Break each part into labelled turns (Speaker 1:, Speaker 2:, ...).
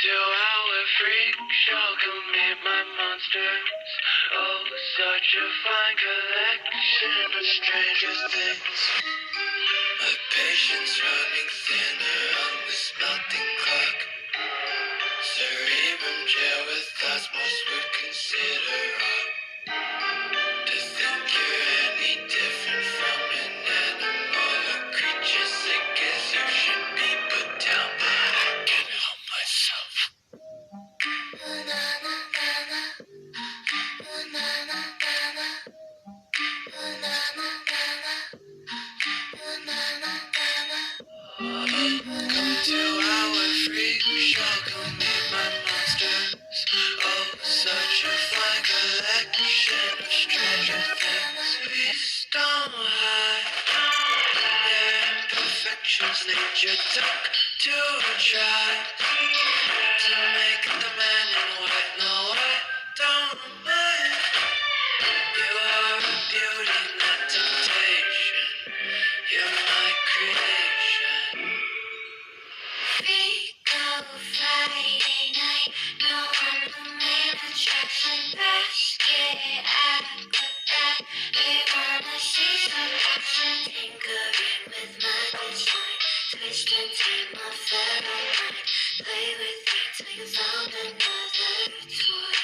Speaker 1: to our freak show, come meet my monsters. Oh, such a fine collection of stranger things. My patience running thinner on this melting clock. Cerebrum gel with thoughts most would consider odd. To think you're any different from an animal or creature sick as you should be put down, but I can't help myself. Come to our freak show, come meet my monsters. Oh, such a fine collection of stranger things. Please don't hide their imperfections. Nature took to try to make the man in white. No, I don't mind. You are a beauty, not temptation. You're my creation.
Speaker 2: Freako Friday night, no one the main attraction. Basket acrobat, we wanna see some action. Tinkering with my design, twist and turn my pheromone. Play with me till you found another toy.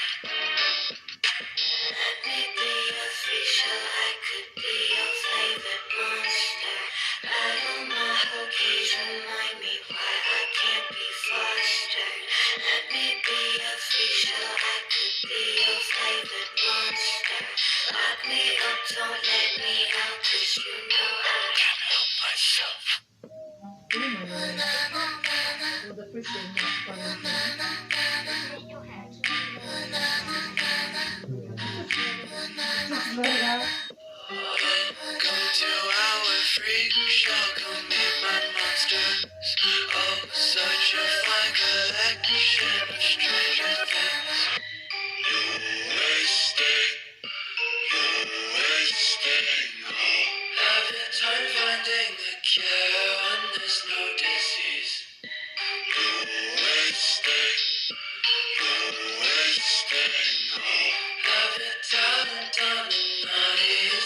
Speaker 2: Let me be your freak show, I could be your favorite monster. Rattle my whole cage, remind me why I can't be fostered. Let me be your freak show, I could be your favorite monster. Lock me up, don't let me out, 'cause you know I can't help myself.
Speaker 1: Come to our freak show, come meet my monsters. Oh, such a fine collection of stranger things. You wasted, oh. Have your time finding the cure when there's no disease. You wasted, oh. Have your talent on the naughty,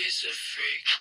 Speaker 1: it's a freak.